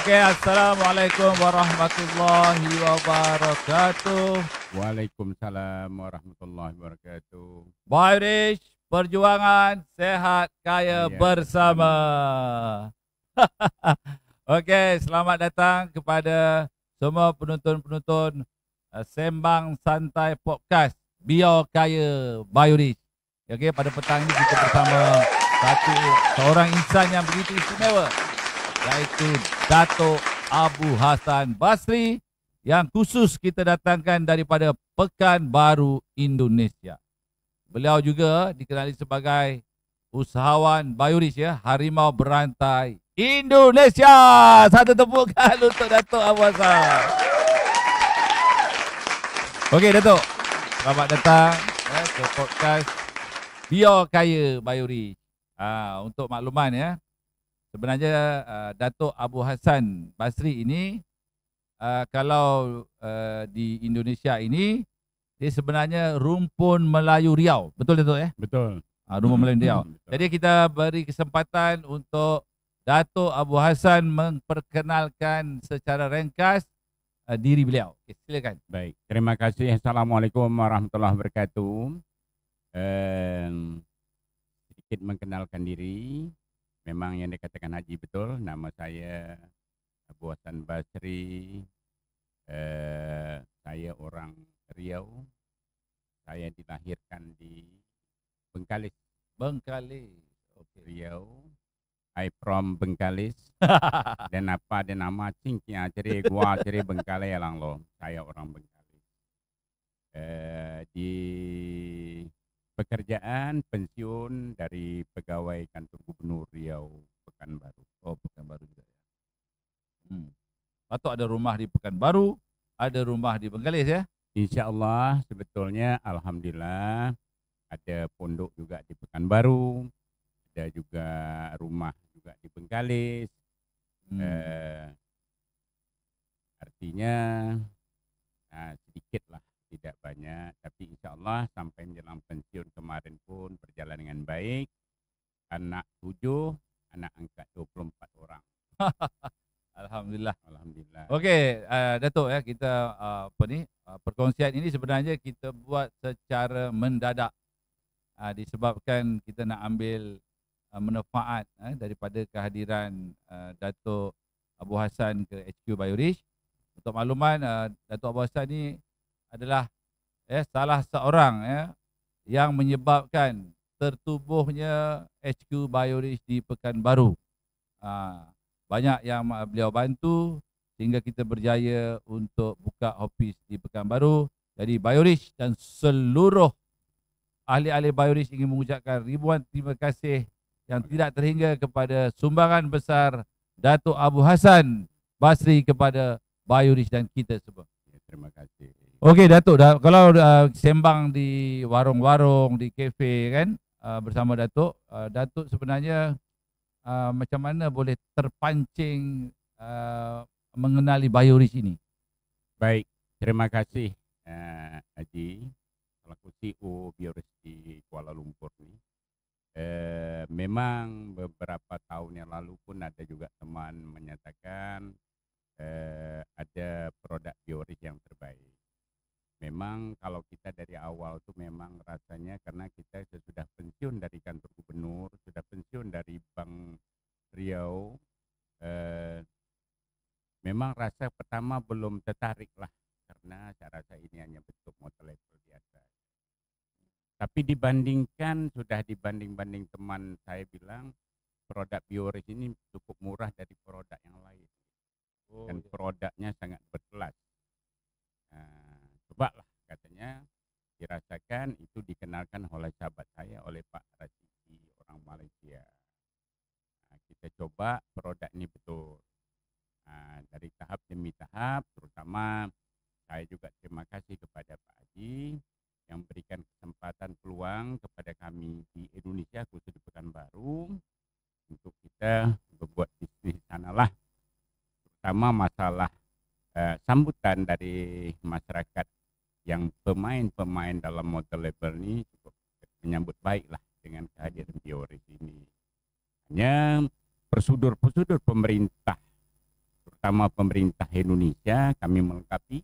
Oke, Assalamualaikum warahmatullahi wabarakatuh. Waalaikumsalam warahmatullahi wabarakatuh. Bayrish, perjuangan sehat kaya Ya, bersama. Oke, selamat datang kepada semua penonton-penonton Sembang Santai Podcast Biar Kaya Bayrish. Oke, pada petang ini kita bersama seorang insan yang begitu istimewa, yaitu Datuk Abu Hassan Basri, yang khusus kita datangkan daripada Pekanbaru, Indonesia. Beliau juga dikenali sebagai usahawan Bayurish, ya, harimau berantai Indonesia. Satu tepukan untuk Datuk Abu Hassan. Okey Datuk, selamat datang ke podcast Biar Kaya Bayurish. Untuk makluman, ya, sebenarnya Datuk Abu Hassan Basri ini kalau di Indonesia ini dia sebenarnya rumpun Melayu Riau. Betul Datuk, ya? Betul. Rumpun Melayu Riau. Betul. Jadi kita beri kesempatan untuk Datuk Abu Hassan memperkenalkan secara ringkas diri beliau. Okay, silakan. Baik, terima kasih. Assalamualaikum warahmatullahi wabarakatuh. Sedikit mengenalkan diri. Memang yang dikatakan Haji betul. Nama saya Abu Hassan Basri. Saya orang Riau. Saya dilahirkan di Bengkalis, Bengkalis. Okay. Riau. I from Bengkalis. Dan apa dia nama cingkia ceri gua ceri Bengkalis lang lo. Saya orang Bengkalis. Di pekerjaan pensiun dari pegawai kantor gubernur Riau Pekanbaru. Oh, Pekanbaru juga, ya. Atau ada rumah di Pekanbaru, ada rumah di Bengkalis, ya? Insya Allah sebetulnya alhamdulillah ada pondok juga di Pekanbaru, ada juga rumah juga di Bengkalis. Artinya sedikit lah, tidak banyak, tapi insya Allah sampai menjelang pensiun kemarin pun berjalan dengan baik. Anak 7, anak angkat 24 orang. Alhamdulillah. Alhamdulillah. Okey, Datuk, ya, kita perkongsian ini sebenarnya kita buat secara mendadak. Disebabkan kita nak ambil manfaat daripada kehadiran Datuk Abu Hassan ke HQ Bayurish. Untuk makluman, Datuk Abu Hassan ni adalah salah seorang yang menyebabkan tertubuhnya HQ Bayurish di Pekanbaru. Banyak yang beliau bantu sehingga kita berjaya untuk buka office di Pekanbaru. Jadi Bayurish dan seluruh ahli-ahli Bayurish ingin mengucapkan ribuan terima kasih yang tidak terhingga kepada sumbangan besar Datuk Abu Hassan Basri kepada Bayurish dan kita semua. Ya, terima kasih. Okey Datuk, kalau sembang di warung-warung, di kafe kan, bersama Datuk, Datuk sebenarnya macam mana boleh terpancing mengenali Bayurish ini? Baik, terima kasih Haji selaku CEO Bayurish di Kuala Lumpur ni. Memang beberapa tahun yang lalu pun ada juga teman menyatakan ada produk Bayurish yang terbaik. Memang kalau kita dari awal tu memang rasanya karena kita sudah pensiun dari kantor gubernur, sudah pensiun dari Bank Riau, memang rasa pertama belum tertarik lah karena saya rasa ini hanya bentuk motor level biasa. Tapi sudah dibanding teman saya bilang produk Bayurish ini cukup murah dari produk yang lain. Dan produknya sangat berkelas. Cobalah katanya, dirasakan, itu dikenalkan oleh sahabat saya, oleh Pak Rasidi, orang Malaysia. Kita coba produk ini betul. Dari tahap demi tahap, terutama saya juga terima kasih kepada Pak Haji yang memberikan kesempatan peluang kepada kami di Indonesia, khusus di Pekanbaru, untuk kita berbuat bisnis sanalah, terutama masalah sambutan dari masyarakat yang pemain dalam motor label ini cukup menyambut baiklah dengan kehadiran Bayurish ini. Hanya prosedur pemerintah, terutama pemerintah Indonesia, kami melengkapi.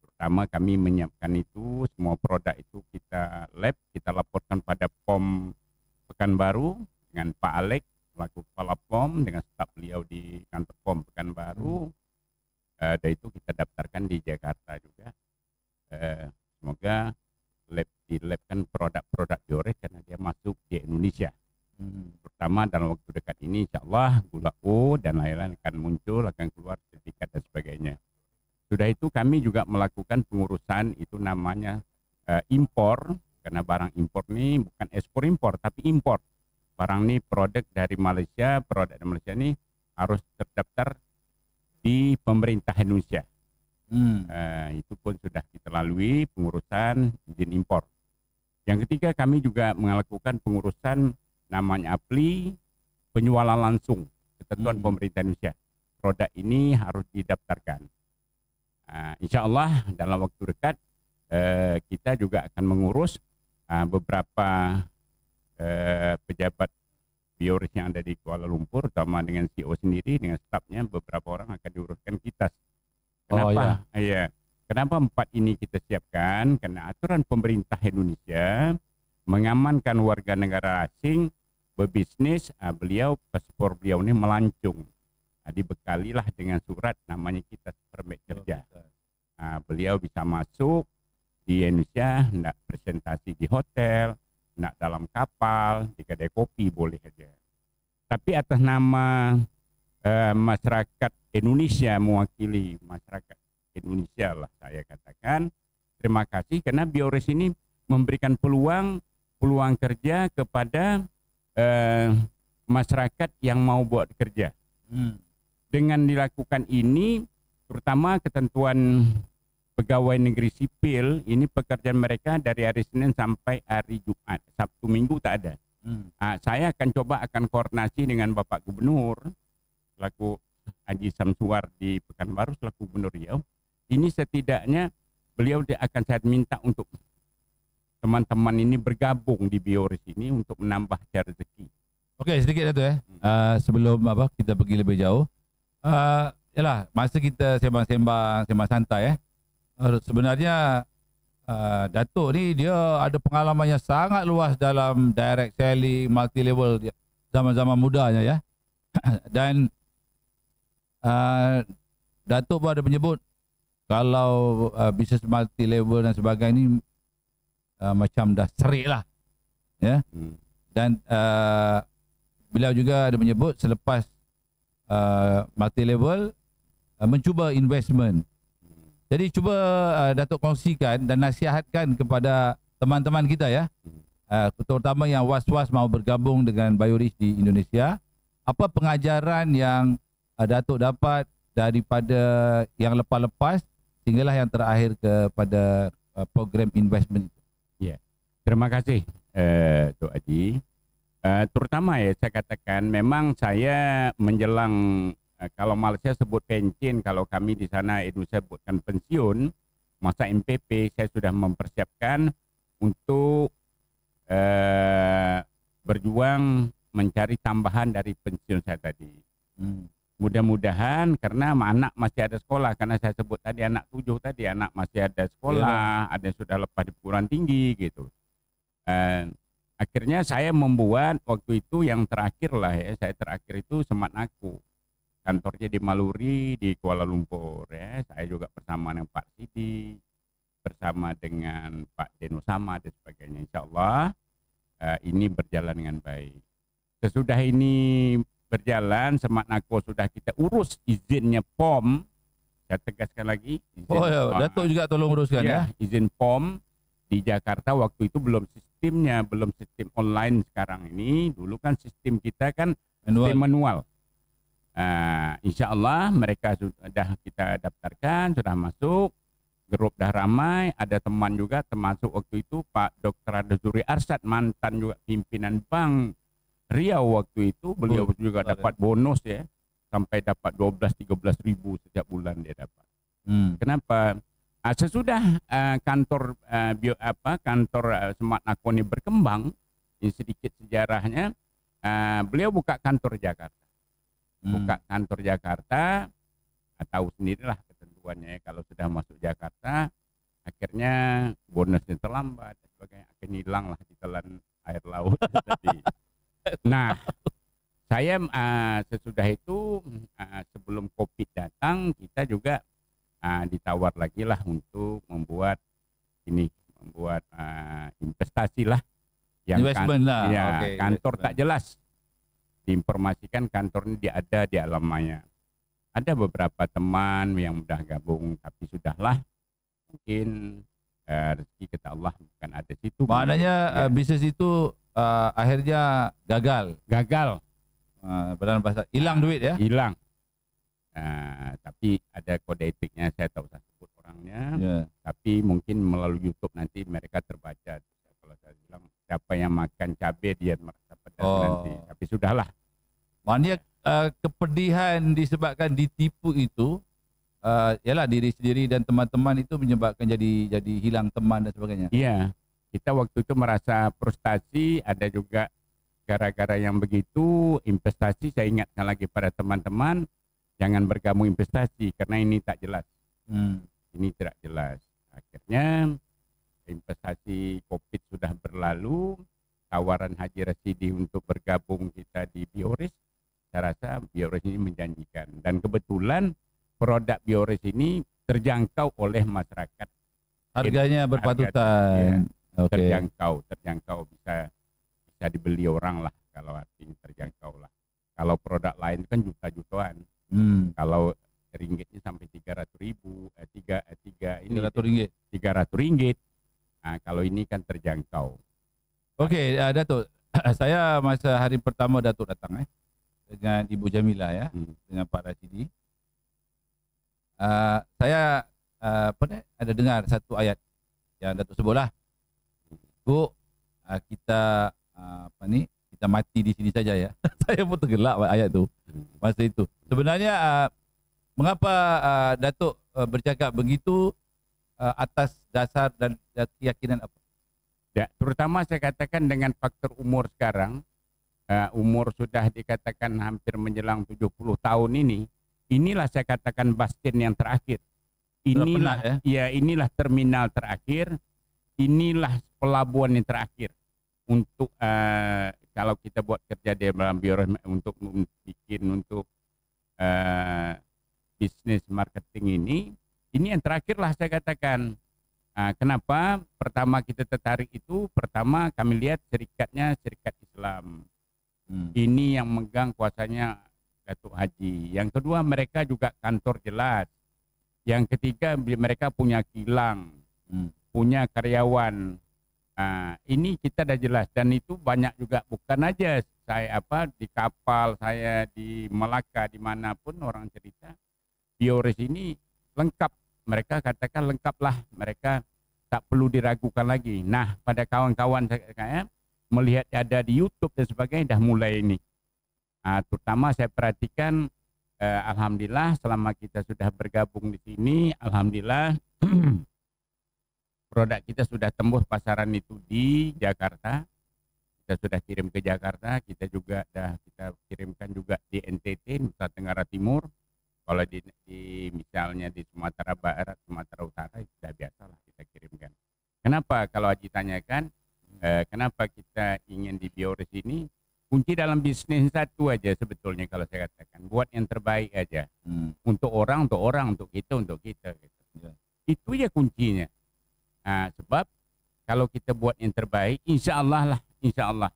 Pertama kami menyiapkan itu, semua produk itu kita lab, kita laporkan pada POM Pekanbaru dengan Pak Alek, selaku kepala POM dengan staf beliau di kantor POM Pekanbaru. Dan itu kita daftarkan di Jakarta juga. Semoga di lab kan produk-produk Biorex karena dia masuk di Indonesia. Pertama dalam waktu dekat ini insya Allah gula O dan lain-lain akan muncul, akan keluar sertifikat dan sebagainya. Sudah itu kami juga melakukan pengurusan itu namanya impor, karena barang impor ini bukan ekspor impor tapi impor. Barang ini produk dari Malaysia, produk dari Malaysia ini harus terdaftar di pemerintah Indonesia. Itu pun sudah kita lalui pengurusan izin impor. Yang ketiga kami juga melakukan pengurusan namanya APLI, penjualan langsung, ketentuan pemerintah Indonesia. Produk ini harus didaftarkan. Insya Allah dalam waktu dekat kita juga akan mengurus beberapa pejabat Biorex yang ada di Kuala Lumpur, terutama dengan CEO sendiri, dengan stafnya, beberapa orang akan diuruskan kita. Kenapa? Kenapa 4 ini kita siapkan? Karena aturan pemerintah Indonesia mengamankan warga negara asing berbisnis, paspor beliau ini melancung. Dibekalilah dengan surat namanya kita permit kerja. Beliau bisa masuk di Indonesia, hendak presentasi di hotel, hendak dalam kapal, di kedai kopi boleh saja. Tapi atas nama masyarakat Indonesia, mewakili masyarakat Indonesia lah saya katakan, terima kasih karena Biorex ini memberikan peluang kerja kepada masyarakat yang mau buat kerja. Dengan dilakukan ini, terutama ketentuan pegawai negeri sipil, ini pekerjaan mereka dari hari Senin sampai hari Jumat. Sabtu Minggu tak ada. Saya akan koordinasi dengan Bapak Gubernur, selaku Haji Samsuar di Pekanbaru, selaku Gubernur Riau. Ini setidaknya beliau akan saya minta untuk teman-teman ini bergabung di Biorex ini untuk menambah rezeki. Okey, sedikit Dato' sebelum kita pergi lebih jauh. Yalah, masa kita sembang santai sebenarnya Dato' ni dia ada pengalaman yang sangat luas dalam direct selling, multi level zaman-zaman mudanya ya. Dan Dato' pun ada menyebut kalau bisnes multi level dan sebagainya ni macam dah serik lah ya. Dan beliau juga ada menyebut selepas multi level mencuba investment. Jadi cuba Datuk kongsikan dan nasihatkan kepada teman-teman kita ya, terutama yang was-was mau bergabung dengan Biorex di Indonesia. Apa pengajaran yang Datuk dapat daripada yang lepas-lepas sehinggalah yang terakhir kepada program investment? Ya, terima kasih Tok Haji. Terutama ya saya katakan memang saya menjelang kalau Malaysia sebut pensiun, kalau kami di sana Indonesia sebutkan pensiun, masa MPP saya sudah mempersiapkan untuk berjuang mencari tambahan dari pensiun saya tadi. Mudah-mudahan karena anak masih ada sekolah, karena saya sebut tadi anak 7 tadi, anak masih ada sekolah, ada yang sudah lepas di perguruan tinggi gitu. Akhirnya saya membuat waktu itu yang terakhir lah ya, saya terakhir itu Semat Aku. Kantornya di Maluri di Kuala Lumpur ya. Saya juga bersama dengan Pak Sidi, bersama dengan Pak Denosama dan sebagainya. Insya Allah ini berjalan dengan baik. Sesudah ini berjalan, Semat Aku sudah kita urus izinnya POM. Saya tegaskan lagi. Datuk juga tolong uruskan ya. Izin POM di Jakarta waktu itu belum sistemnya, belum sistem online sekarang ini. Dulu kan sistem kita kan sistem manual. Insya Allah mereka sudah kita daftarkan, sudah masuk, grup dah ramai, ada teman juga termasuk waktu itu Pak Dr. Adazuri Arsyad, mantan juga pimpinan Bank Riau waktu itu, beliau juga dapat bonus ya, sampai dapat 12-13 ribu setiap bulan dia dapat. Kenapa? Sesudah kantor Semat Aku ini berkembang, ini sedikit sejarahnya, beliau buka kantor Jakarta. tahu sendirilah ketentuannya ya, kalau sudah masuk Jakarta akhirnya bonusnya terlambat dan sebagainya, akan hilang lah di telan air laut tadi. Nah, saya sesudah itu sebelum COVID datang kita juga ditawar lagi lah untuk membuat investasi lah yang Investment lah. ya, Okey, kantor investment. tak jelas. Diinformasikan kantor ini ada di Alamaya. Ada beberapa teman yang sudah gabung tapi sudahlah mungkin rezeki kata Allah bukan ada situ. Maknanya bisnes itu akhirnya gagal. Gagal, Dalam bahasa hilang duit ya. hilang. Tapi ada kode etiknya, saya tak usah sebut orangnya. Ya. Tapi mungkin melalui YouTube nanti mereka terbaca. Kalau saya bilang siapa yang makan cabai dia merasa pedas nanti. Tapi sudahlah. Maknanya kepedihan disebabkan ditipu itu ialah diri sendiri dan teman-teman itu menyebabkan jadi hilang teman dan sebagainya. Iya, kita waktu itu merasa frustasi, ada juga gara-gara yang begitu investasi. Saya ingatkan lagi pada teman-teman jangan bergabung investasi karena ini tak jelas. Ini tidak jelas. Akhirnya investasi COVID sudah berlalu, tawaran Haji Rasidi untuk bergabung kita di Bioris, saya rasa Bioris ini menjanjikan. Dan kebetulan produk Bioris ini terjangkau oleh masyarakat. Harganya berpatutan. Ya, terjangkau bisa dibeli orang lah kalau artinya terjangkau lah. Kalau produk lain kan juta-jutaan. Kalau ringgitnya sampai 300.000, RM300. Nah, kalau ini kan terjangkau. Okey, Datuk. Saya masa hari pertama Datuk datang dengan Ibu Jamila ya, dengan Pak Rasidi. Saya pernah ada dengar satu ayat yang Datuk sebutlah. Bu, kita kita mati di sini saja ya. Saya pun tergelak ayat tu masa itu. Sebenarnya mengapa Datuk bercakap begitu, atas dasar dan keyakinan apa? Ya, terutama saya katakan dengan faktor umur sekarang, umur sudah dikatakan hampir menjelang 70 tahun ini, inilah saya katakan bastion yang terakhir. Inilah inilah terminal terakhir, inilah pelabuhan yang terakhir untuk kalau kita buat kerja di dalam Bioris untuk bisnis marketing ini yang terakhir lah saya katakan. Kenapa? Pertama kita tertarik itu, pertama kami lihat serikatnya serikat Islam. Ini yang megang kuasanya Datuk Haji. Yang kedua mereka juga kantor jelas. Yang ketiga mereka punya kilang, punya karyawan. Ini kita dah jelas dan itu banyak juga, bukan aja saya di kapal, saya di Melaka, dimanapun orang cerita Bioris ini lengkap. Mereka katakan lengkaplah, mereka tak perlu diragukan lagi. Nah, pada kawan-kawan saya melihat ada di YouTube dan sebagainya dah mulai ini. Terutama saya perhatikan, alhamdulillah selama kita sudah bergabung di sini, alhamdulillah produk kita sudah tembus pasaran itu di Jakarta. Kita sudah kirim ke Jakarta, kita kirimkan juga di NTT, Nusa Tenggara Timur. Kalau misalnya di Sumatera Barat, Sumatera Utara itu sudah biasa lah kita kirimkan. Kenapa? Kalau Haji tanyakan, kenapa kita ingin di Bioris ini? Kunci dalam bisnis satu aja sebetulnya kalau saya katakan, buat yang terbaik aja. Untuk orang, untuk kita. Gitu. Itu ya kuncinya. Sebab kalau kita buat yang terbaik, insya Allah lah, insya Allah.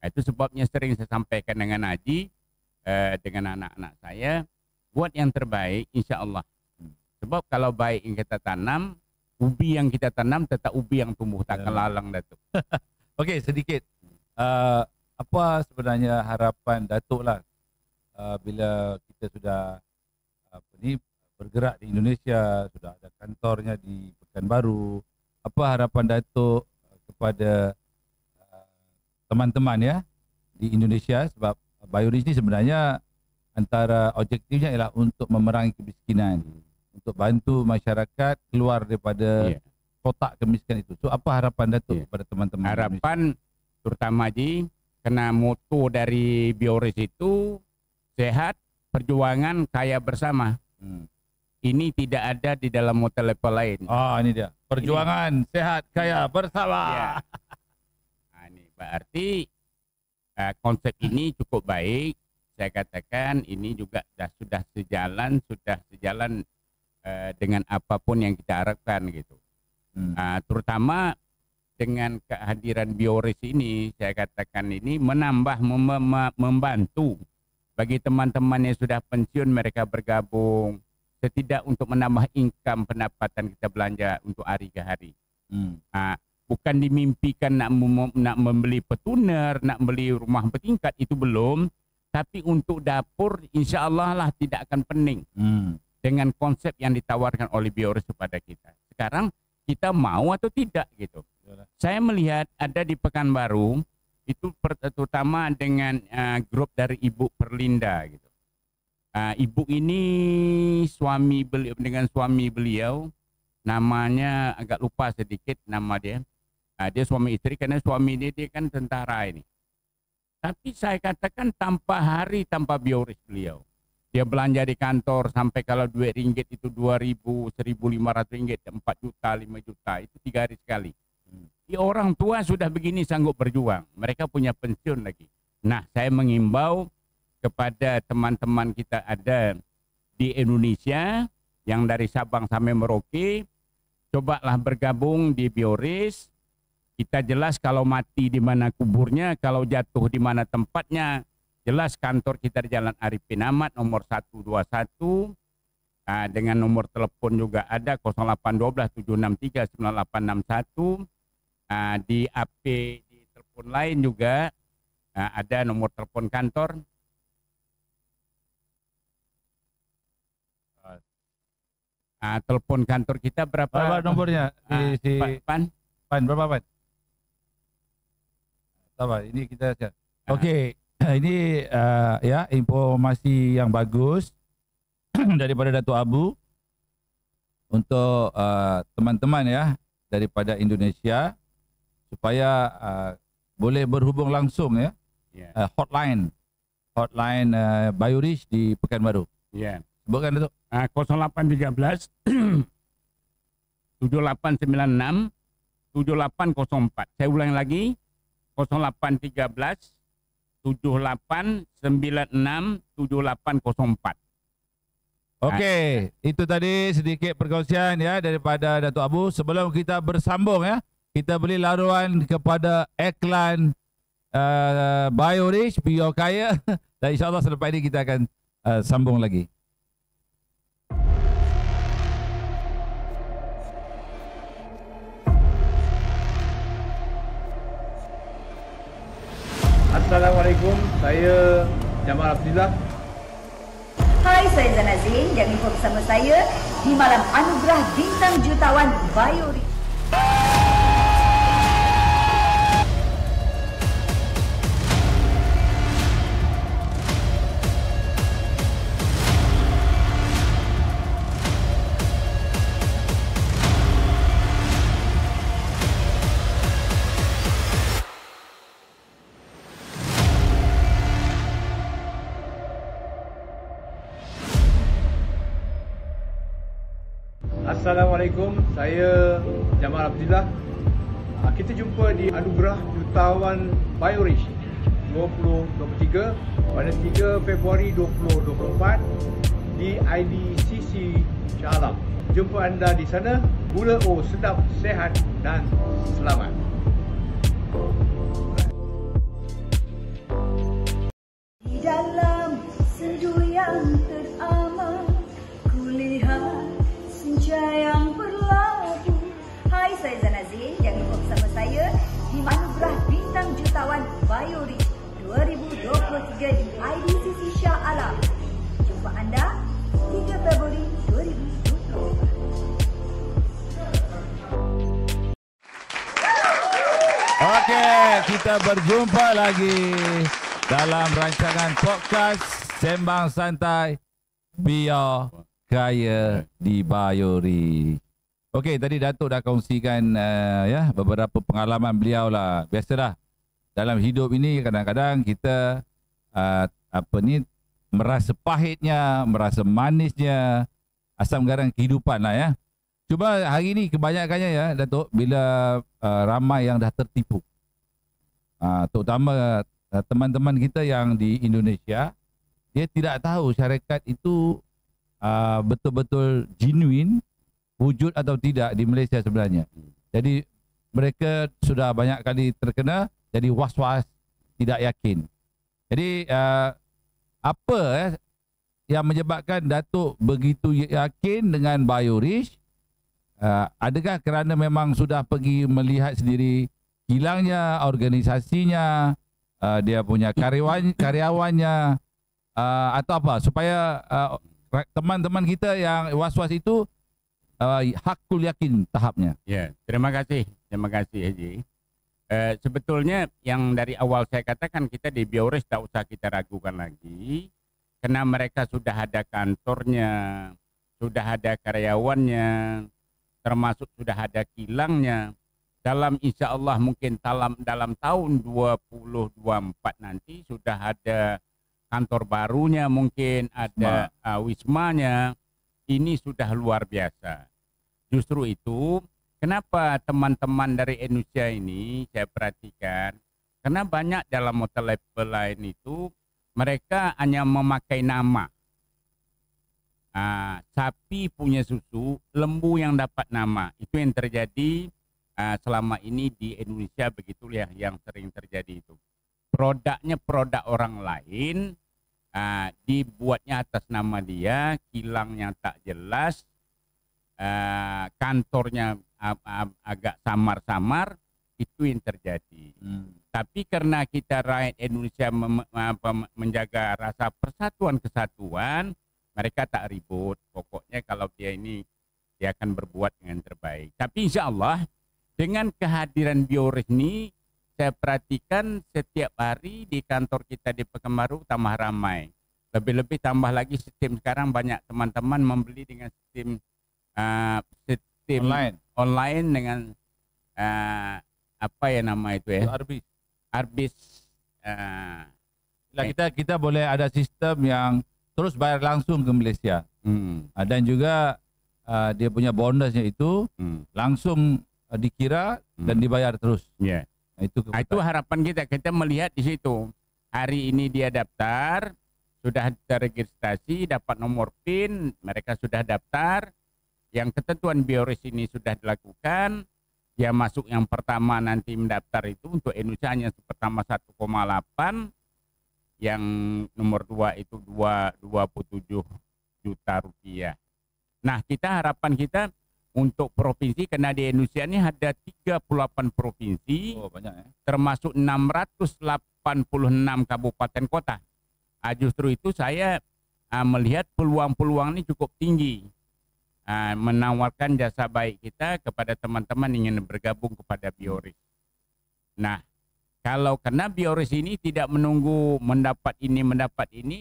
Itu sebabnya sering saya sampaikan dengan Haji, dengan anak-anak saya, buat yang terbaik insya Allah. Sebab kalau baik yang kita tanam, ubi yang kita tanam tetap ubi yang tumbuh, takkan lalang Datuk. Okey, sedikit. Apa sebenarnya harapan Datuk lah bila kita sudah bergerak di Indonesia, sudah ada kantornya di Pekanbaru. Apa harapan Datuk kepada teman-teman ya di Indonesia, sebab Bioris ini sebenarnya antara objektifnya ialah untuk memerangi kemiskinan, untuk bantu masyarakat keluar daripada kotak kemiskinan itu. So apa harapan Datuk kepada teman-teman? Harapan terutama kena moto dari Bioris itu sehat, perjuangan, kaya bersama. Ini tidak ada di dalam hotel level lain. Oh, ini dia. Perjuangan sehat kaya bersama. Ya. Ini berarti konsep ini cukup baik. Saya katakan ini juga sudah sejalan dengan apapun yang kita harapkan gitu. Terutama dengan kehadiran Bioris ini, saya katakan ini menambah membantu bagi teman-teman yang sudah pensiun, mereka bergabung setidak untuk menambah income pendapatan kita belanja untuk hari ke hari. Bukan dimimpikan nak membeli petuner, nak beli rumah bertingkat, itu belum. Tapi untuk dapur insya Allah lah tidak akan pening dengan konsep yang ditawarkan oleh Bioris kepada kita. Sekarang kita mau atau tidak gitu. Saya melihat ada di Pekanbaru itu terutama dengan grup dari Ibu Perlinda gitu. Ibu ini dengan suami beliau, namanya agak lupa sedikit nama dia. Dia suami istri karena suami dia kan tentara ini. Tapi saya katakan tanpa Bioris beliau. Dia belanja di kantor sampai kalau duit ringgit itu 2.000, 1.500 ringgit, 4 juta, 5 juta, itu 3 hari sekali. Orang tua sudah begini sanggup berjuang. Mereka punya pensiun lagi. Nah, saya mengimbau kepada teman-teman kita ada di Indonesia yang dari Sabang sampai Merauke, cobalah bergabung di Bioris. Kita jelas kalau mati di mana kuburnya, kalau jatuh di mana tempatnya. Jelas kantor kita di Jalan Arifin Ahmad nomor 121. Dengan nomor telepon juga ada 0812 763 9861. Di AP di telepon lain juga ada nomor telepon kantor. Telepon kantor kita berapa nomornya? Pan berapa Pan? Sabar, ini kita cek. Okey, ini ya informasi yang bagus daripada Datuk Abu untuk teman-teman ya daripada Indonesia supaya boleh berhubung langsung ya. Hotline Bioris di Pekanbaru. Ya. Sebutkan Datuk. 0813 7896 7804. Saya ulang lagi 0813 7896 7804. Okey, itu tadi sedikit perkongsian ya daripada Datuk Abu. Sebelum kita bersambung ya, kita beri laluan kepada iklan Bioris, Bio Kaya dan insyaAllah selepas ini kita akan sambung lagi. Assalamualaikum, saya Jamal Abdillah. Hai, saya Zana Zain. Jangan lupa bersama saya di Malam Anugerah Bintang Jutawan Bioris. Assalamualaikum, saya Jamal Abdillah. Kita jumpa di Anugerah Jutawan Bioris 2023 pada 3 Februari 2024 di IDCC Shah Alam. Jumpa anda di sana. Gula O sedap, sehat dan selamat. Di dalam sendu yang teramat, kulihat senja yang berlabuh. Hai, saya Zana Zain. Jangan lupa bersama saya di Anugerah Bintang Jutawan Bioris 2023 di IDCC Shah Alam. Jumpa anda 3 Februari 2024. Okey, kita berjumpa lagi dalam rancangan podcast Sembang Santai Bio Kaya di Bioris. Okey, tadi Datuk dah kongsikan ya beberapa pengalaman beliau lah. Biasalah dalam hidup ini kadang-kadang kita merasa pahitnya, merasa manisnya, asam garam kehidupan lah ya. Cuma hari ini kebanyakannya ya Datuk, bila ramai yang dah tertipu. Terutama teman-teman kita yang di Indonesia, dia tidak tahu syarikat itu betul-betul genuine, wujud atau tidak di Malaysia sebenarnya. Jadi mereka sudah banyak kali terkena, jadi was-was, tidak yakin. Jadi apa yang menyebabkan Datuk begitu yakin dengan BioRich? Adakah kerana memang sudah pergi melihat sendiri hilangnya organisasinya, dia punya karyawannya, atau apa supaya teman-teman kita yang was-was itu hakul yakin tahapnya? Ya, terima kasih Haji. Sebetulnya yang dari awal saya katakan, kita di BioRich tak usah kita ragukan lagi, karena mereka sudah ada kantornya, sudah ada karyawannya, termasuk sudah ada kilangnya. Dalam insya Allah mungkin dalam tahun 2024 nanti sudah ada kantor barunya, mungkin ada wismanya. Ini sudah luar biasa. Justru itu kenapa teman-teman dari Indonesia ini saya perhatikan, karena banyak dalam hotel level lain itu mereka hanya memakai nama. Sapi punya susu, lembu yang dapat nama. Itu yang terjadi selama ini di Indonesia, begitulah yang sering terjadi itu. Produknya produk orang lain, dibuatnya atas nama dia, kilangnya tak jelas, kantornya agak samar-samar, itu yang terjadi. Tapi karena kita rakyat Indonesia menjaga rasa persatuan kesatuan, mereka tak ribut. Pokoknya kalau dia ini, dia akan berbuat dengan terbaik. Tapi insya Allah dengan kehadiran BioRich ini, saya perhatikan setiap hari di kantor kita di Pekanbaru tambah ramai. Lebih-lebih tambah lagi sistem sekarang, banyak teman-teman membeli dengan sistem online dengan apa ya nama itu ya? Arbis. Kita boleh ada sistem yang terus bayar langsung ke Malaysia. Dan juga dia punya bonusnya itu langsung dikira dan dibayar terus. Yeah. Itu harapan kita melihat di situ. Hari ini dia daftar, sudah terregistrasi, dapat nomor PIN, mereka sudah daftar. Yang ketentuan BioRich ini sudah dilakukan. Dia masuk yang pertama nanti mendaftar itu untuk Indonesia hanya pertama 1,8, yang nomor 2 itu 27 juta rupiah. Nah, harapan kita untuk provinsi, karena di Indonesia ini ada 38 provinsi, banyak ya? Termasuk 686 kabupaten kota. Justru itu saya melihat peluang-peluang ini cukup tinggi, menawarkan jasa baik kita kepada teman-teman yang ingin bergabung kepada BioRich. Nah, kalau karena BioRich ini tidak menunggu mendapat ini,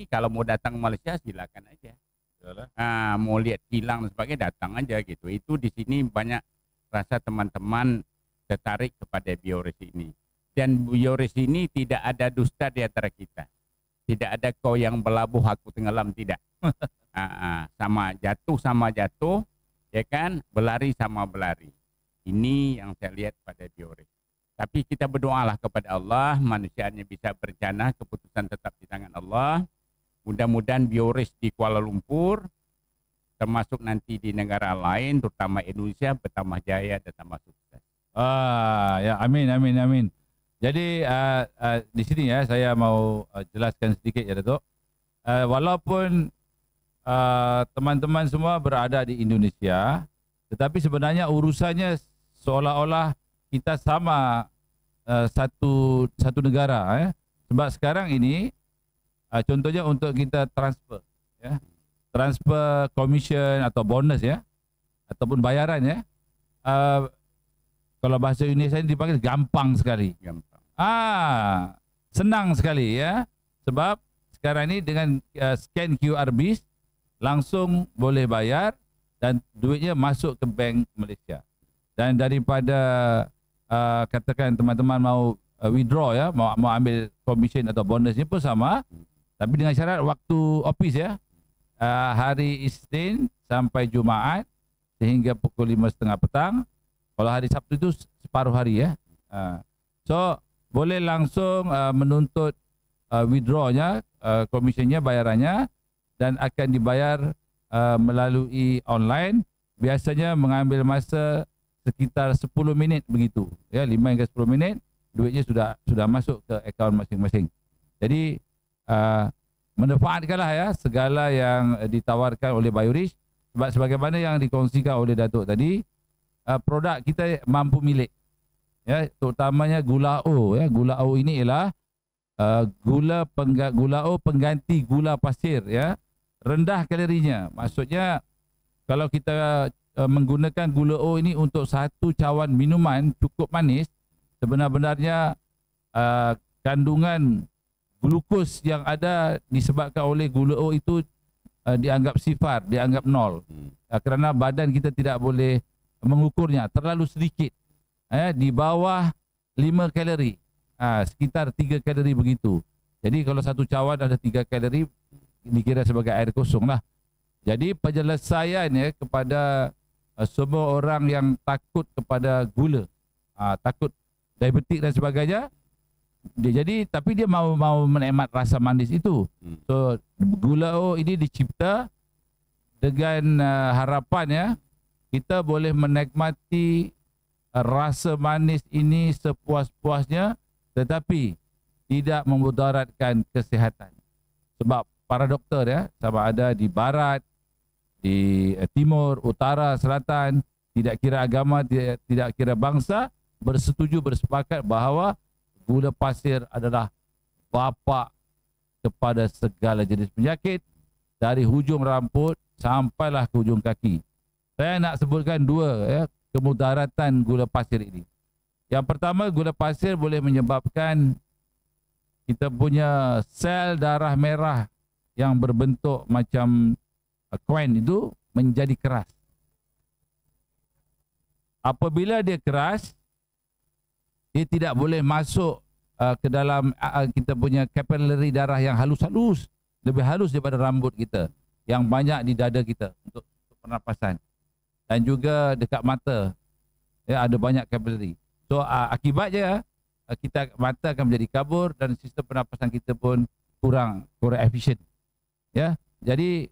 kalau mau datang ke Malaysia silakan aja. Mau lihat kilang dan sebagainya, datang aja gitu. Itu di sini banyak rasa teman-teman tertarik kepada BioRich ini. Dan BioRich ini tidak ada dusta di antara kita. Tidak ada kau yang berlabuh aku tenggelam, tidak. Sama jatuh, ya kan? Berlari sama berlari. Ini yang saya lihat pada BioRich. Tapi kita berdoalah kepada Allah, manusianya bisa berencana, keputusan tetap di tangan Allah. Mudah-mudahan BioRich di Kuala Lumpur, termasuk nanti di negara lain, terutama Indonesia, bertambah jaya dan tambah sukses. Ya, amin. Jadi di sini ya saya mau jelaskan sedikit ya Datuk. Walaupun teman-teman semua berada di Indonesia, tetapi sebenarnya urusannya seolah-olah kita sama satu negara ya. Sebab sekarang ini contohnya untuk kita transfer ya. Transfer commission atau bonus ya, ataupun bayaran ya. Kalau bahasa Indonesia ini dipanggil gampang sekali. Senang sekali ya. Sebab sekarang ini dengan scan QR BIS langsung boleh bayar dan duitnya masuk ke bank Malaysia. Dan daripada katakan teman-teman mau withdraw ya, mau ambil commission atau bonusnya pun sama, tapi dengan syarat waktu office ya. hari Isnin sampai Jumaat sehingga pukul 5.30 petang. Kalau hari Sabtu itu separuh hari ya. So boleh langsung menuntut withdrawnya, komisionnya, bayarannya, dan akan dibayar melalui online. Biasanya mengambil masa sekitar 10 minit begitu. Ya, 5 hingga 10 minit duitnya sudah masuk ke akaun masing-masing. Jadi manfaatkanlah ya segala yang ditawarkan oleh Biorish, sebab sebagaimana yang dikongsikan oleh Datuk tadi, produk kita mampu milik. Ya, terutamanya gula O ya. Gula O ini ialah gula O pengganti gula pasir ya. Rendah kalorinya. Maksudnya kalau kita menggunakan gula O ini untuk satu cawan minuman cukup manis, sebenar-benarnya kandungan glukos yang ada disebabkan oleh gula O itu dianggap sifar, dianggap nol. Kerana badan kita tidak boleh mengukurnya, terlalu sedikit. Di bawah 5 kalori. Sekitar 3 kalori begitu. Jadi kalau satu cawan ada 3 kalori, dikira sebagai air kosong lah. Jadi penyelesaiannya kepada semua orang yang takut kepada gula, takut diabetik dan sebagainya, tapi dia mau menikmat rasa manis itu. So gula O ini dicipta dengan harapan ya kita boleh menikmati rasa manis ini sepuas-puasnya, tetapi tidak memudaratkan kesihatan. Sebab para doktor ya, sama ada di barat, di timur, utara, selatan, tidak kira agama, tidak kira bangsa, bersepakat bahawa gula pasir adalah bapa kepada segala jenis penyakit, dari hujung rambut sampailah ke hujung kaki. Saya nak sebutkan dua ya kemudaratan gula pasir ini. Yang pertama, gula pasir boleh menyebabkan kita punya sel darah merah yang berbentuk macam koin itu menjadi keras. Apabila dia keras, dia tidak boleh masuk ke dalam kita punya kapilari darah yang halus-halus, lebih halus daripada rambut kita, yang banyak di dada kita untuk pernafasan. Dan juga dekat mata ya, ada banyak kapilari. So akibatnya kita mata akan menjadi kabur dan sistem pernafasan kita pun kurang efisien. Ya, jadi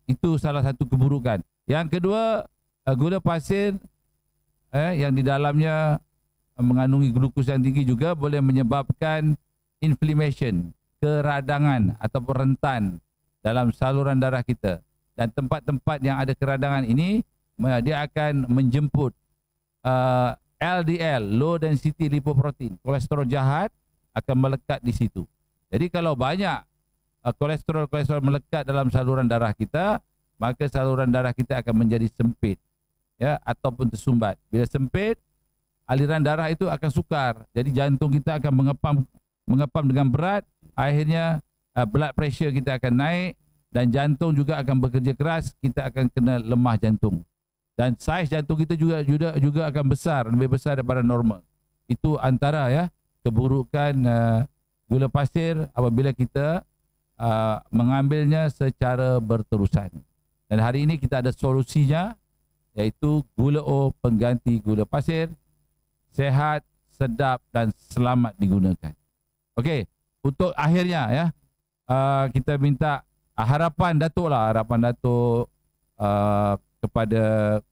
itu salah satu keburukan. Yang kedua, gula pasir yang di dalamnya mengandungi glukos yang tinggi juga boleh menyebabkan inflammation, keradangan ataupun rentan dalam saluran darah kita. Dan tempat-tempat yang ada keradangan ini, dia akan menjemput LDL, low density lipoprotein, kolesterol jahat akan melekat di situ. Jadi kalau banyak kolesterol melekat dalam saluran darah kita, maka saluran darah kita akan menjadi sempit ya, ataupun tersumbat. Bila sempit, aliran darah itu akan sukar. Jadi jantung kita akan mengepam dengan berat, akhirnya blood pressure kita akan naik dan jantung juga akan bekerja keras, kita akan kena lemah jantung. Dan saiz jantung kita juga akan besar, lebih besar daripada normal. Itu antara ya keburukan gula pasir apabila kita mengambilnya secara berterusan. Dan hari ini kita ada solusinya, iaitu gula O pengganti gula pasir, sehat, sedap dan selamat digunakan. Okey, untuk akhirnya ya kita minta harapan Datuk kepada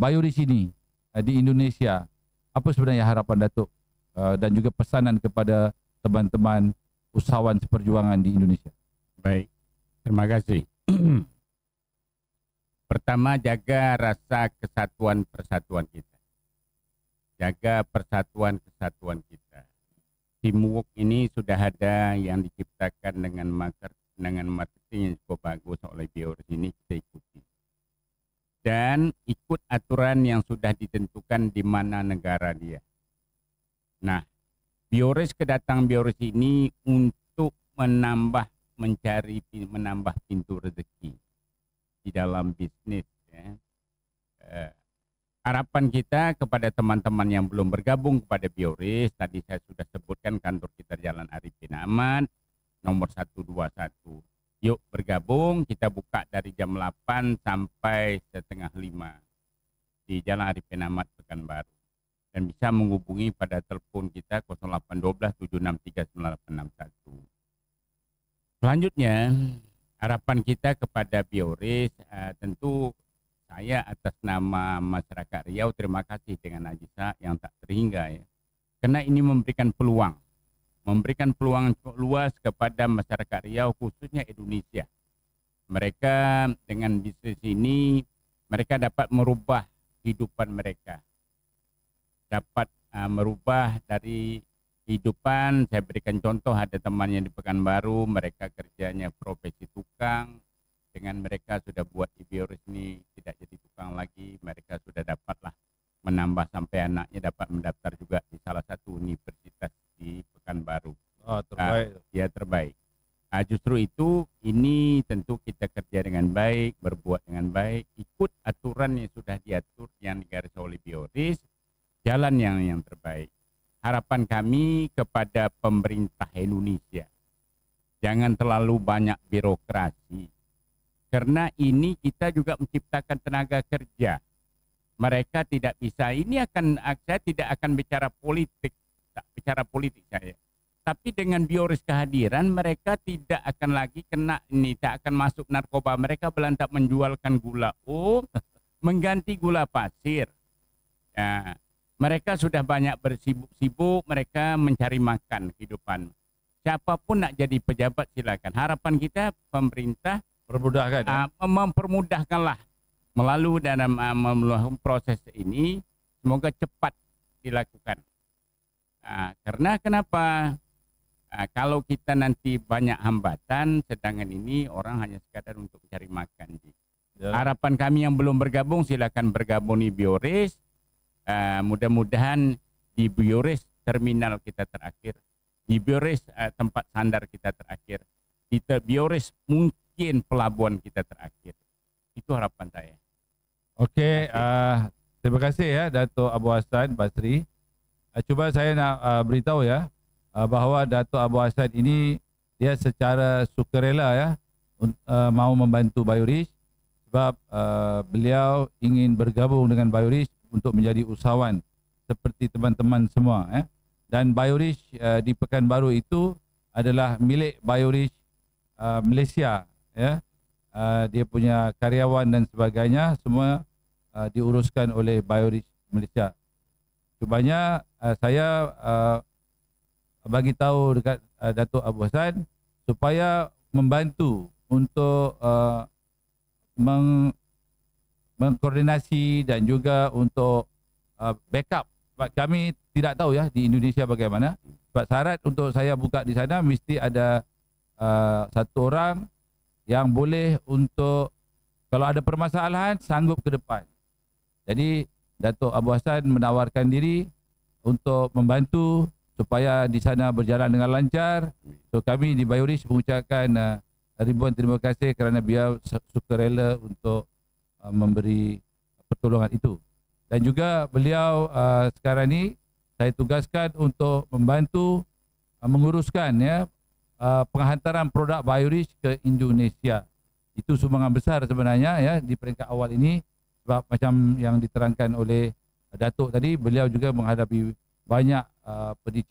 Biorish ini di Indonesia. Apa sebenarnya harapan Datuk dan juga pesanan kepada teman-teman usahawan seperjuangan di Indonesia? Baik, terima kasih. Pertama, jaga rasa kesatuan persatuan kita. Jaga persatuan kesatuan kita. Teamwork ini sudah ada yang diciptakan dengan marketing yang cukup bagus oleh Biorish ini, kita ikuti. Dan ikut aturan yang sudah ditentukan di mana negara dia. Nah, kedatangan Biorish ini untuk menambah pintu rezeki di dalam bisnis. Ya. Harapan kita kepada teman-teman yang belum bergabung kepada Biorish, tadi saya sudah sebutkan kantor kita Jalan Arifin Ahmad, nomor 121. Yuk bergabung, kita buka dari jam 8 sampai setengah 5 di Jalan Arifin Ahmad Pekanbaru. Dan bisa menghubungi pada telepon kita 0812 763 9861. Selanjutnya, harapan kita kepada Bioris, tentu saya atas nama masyarakat Riau terima kasih dengan Ajisa yang tak terhingga ya. Karena ini memberikan peluang luas kepada masyarakat Riau khususnya Indonesia. Mereka dengan bisnis ini mereka dapat merubah kehidupan mereka. Dapat merubah dari kehidupan. Saya berikan contoh, ada temannya di Pekanbaru, mereka kerjanya profesi tukang. Dengan mereka sudah buat di Bioris ini tidak jadi tukang lagi, mereka sudah dapatlah menambah sampai anaknya dapat mendaftar juga di salah satu universitas di Pekanbaru. Oh, terbaik. Ya terbaik. Justru itu ini tentu kita kerja dengan baik, berbuat dengan baik, ikut aturan yang sudah diatur yang digaris oleh Bioris, jalan yang terbaik. Harapan kami kepada pemerintah Indonesia, jangan terlalu banyak birokrasi. Karena ini kita juga menciptakan tenaga kerja. Mereka tidak bisa, saya tidak akan bicara politik, tak bicara politik saya. Tapi dengan Bioris kehadiran, mereka tidak akan lagi kena ini, tak akan masuk narkoba. Mereka belantak menjualkan gula mengganti gula pasir. Ya, mereka sudah banyak bersibuk-sibuk, mereka mencari makan kehidupan. Siapapun nak jadi pejabat silakan. Harapan kita pemerintah mempermudahkanlah melalui dalam proses ini, semoga cepat dilakukan. Karena kenapa? Kalau kita nanti banyak hambatan, sedangkan ini orang hanya sekadar untuk mencari makan. Ya. Harapan kami yang belum bergabung, silakan bergabung di Bioris. Mudah-mudahan di Bioris terminal kita terakhir, di Bioris tempat sandar kita terakhir, di Bioris mungkin pelabuhan kita terakhir. Itu harapan saya. Okey, terima kasih ya Dato' Abu Hassan Basri. Cuba saya nak beritahu ya bahawa Dato' Abu Hassan ini dia secara sukarela ya mau membantu Bioris sebab beliau ingin bergabung dengan Bioris untuk menjadi usahawan seperti teman-teman semua ya. Dan Bioris di Pekanbaru itu adalah milik Bioris Malaysia ya. Dia punya karyawan dan sebagainya semua diuruskan oleh Bioris Malaysia. Cubanya saya bagi tahu dekat Dato' Abu Hassan supaya membantu untuk mengkoordinasi dan juga untuk backup. Sebab kami tidak tahu ya di Indonesia bagaimana. Sebab syarat untuk saya buka di sana mesti ada satu orang yang boleh untuk kalau ada permasalahan sanggup ke depan. Jadi Dato' Abu Hassan menawarkan diri untuk membantu supaya di sana berjalan dengan lancar. So kami di Bioris mengucapkan ribuan terima kasih kerana beliau sukarela untuk memberi pertolongan itu. Dan juga beliau sekarang ni saya tugaskan untuk membantu menguruskan ya penghantaran produk Bioris ke Indonesia. Itu sumbangan besar sebenarnya ya di peringkat awal ini sebab macam yang diterangkan oleh Datuk tadi, beliau juga menghadapi banyak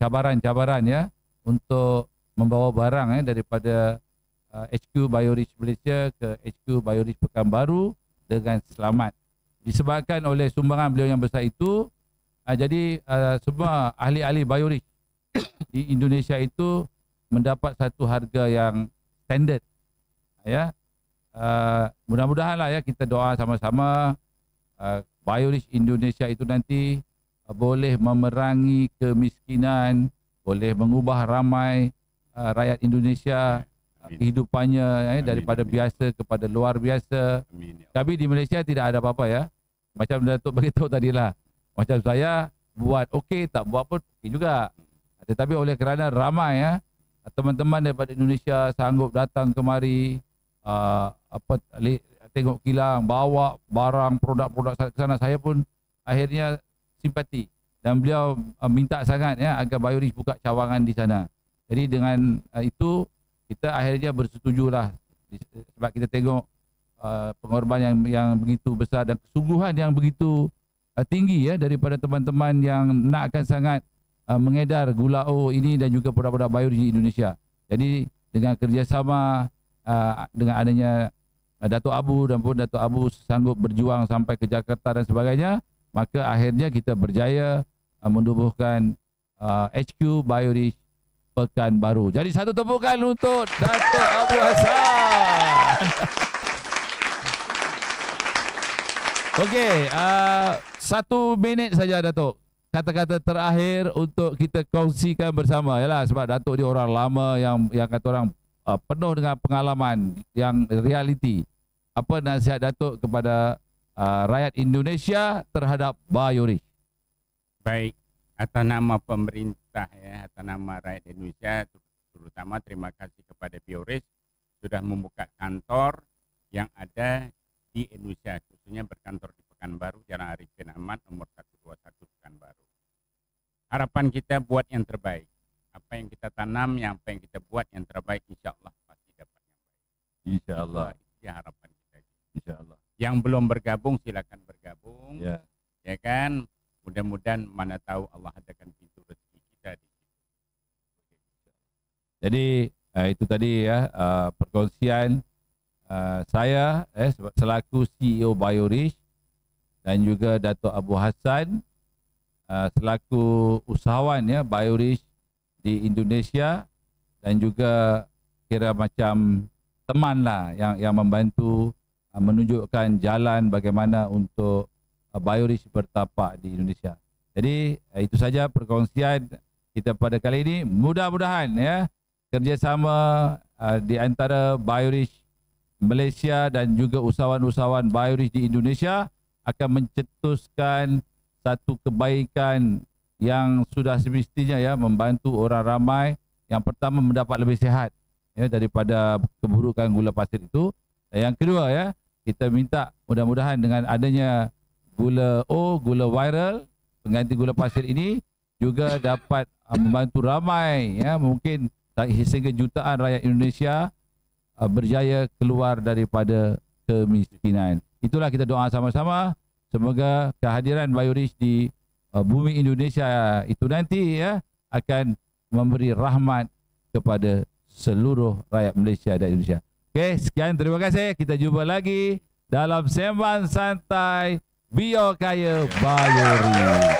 cabaran-cabaran ya untuk membawa barang daripada HQ Bioris Malaysia ke HQ Bioris Pekanbaru dengan selamat. Disebabkan oleh sumbangan beliau yang besar itu, jadi semua ahli-ahli Bioris di Indonesia itu mendapat satu harga yang standard. Ya, mudah-mudahanlah ya kita doa sama-sama Bioris Indonesia itu nanti boleh memerangi kemiskinan, boleh mengubah ramai rakyat Indonesia kehidupannya daripada biasa kepada luar biasa. Tapi di Malaysia tidak ada apa-apa ya. Macam Datuk beritahu tadilah. Macam saya buat okey, tak buat pun okey juga. Tetapi oleh kerana ramai ya teman-teman daripada Indonesia sanggup datang kemari tengok kilang, bawa barang produk-produk ke sana, saya pun akhirnya simpati dan beliau minta sangat ya agar Bioris buka cawangan di sana. Jadi dengan itu kita akhirnya bersetujulah Sebab kita tengok pengorbanan yang begitu besar dan kesungguhan yang begitu tinggi ya daripada teman-teman yang nakkan sangat mengedar gula O ini dan juga produk-produk Biorich di Indonesia. Jadi dengan kerjasama dengan adanya Datuk Abu dan pun Datuk Abu sanggup berjuang sampai ke Jakarta dan sebagainya, maka akhirnya kita berjaya menubuhkan HQ Biorich Pekanbaru. Jadi satu tepukan untuk Datuk Abu Hassan. Okey, 1 minit saja Datuk. Kata-kata terakhir untuk kita kongsikan bersama yalah, sebab Datuk dia orang lama yang kata orang penuh dengan pengalaman yang realiti. Apa nasihat Datuk kepada rakyat Indonesia terhadap Biorich? Baik, atas nama pemerintah ya, atas nama rakyat Indonesia, terutama terima kasih kepada Biorich sudah membuka kantor yang ada di Indonesia, khususnya berkantor di Pekanbaru, Jalan Arifin Ahmad nomor 121 Pekanbaru. Harapan kita buat yang terbaik. Apa yang kita tanam, apa yang kita buat yang terbaik, insya Allah pasti dapat yang baik. Insya Allah. Itu harapan kita. Insya Allah. Yang belum bergabung silakan bergabung. Ya. Ya kan? Mudah-mudahan mana tahu Allah adakan pintu rezeki kita di situ. Jadi itu tadi ya perkongsian saya selaku CEO Biorich dan juga Datuk Abu Hassan selaku usahawan ya Biorich di Indonesia dan juga kira macam teman lah yang membantu menunjukkan jalan bagaimana untuk Biorich bertapak di Indonesia. Jadi itu saja perkongsian kita pada kali ini. Mudah-mudahan ya kerjasama di antara Biorich Malaysia dan juga usahawan-usahawan Biorich di Indonesia akan mencetuskan satu kebaikan yang sudah semestinya ya membantu orang ramai. Yang pertama mendapat lebih sihat ya daripada keburukan gula pasir itu. Dan yang kedua ya, kita minta mudah-mudahan dengan adanya gula O, gula viral pengganti gula pasir ini juga dapat membantu ramai ya, mungkin sehingga jutaan rakyat Indonesia berjaya keluar daripada kemiskinan. Itulah kita doa sama-sama. Semoga kehadiran Biorich di bumi Indonesia itu nanti ya akan memberi rahmat kepada seluruh rakyat Malaysia dan Indonesia. Okey, sekian, terima kasih. Kita jumpa lagi dalam Sembang Santai Bio Kaya Biorich.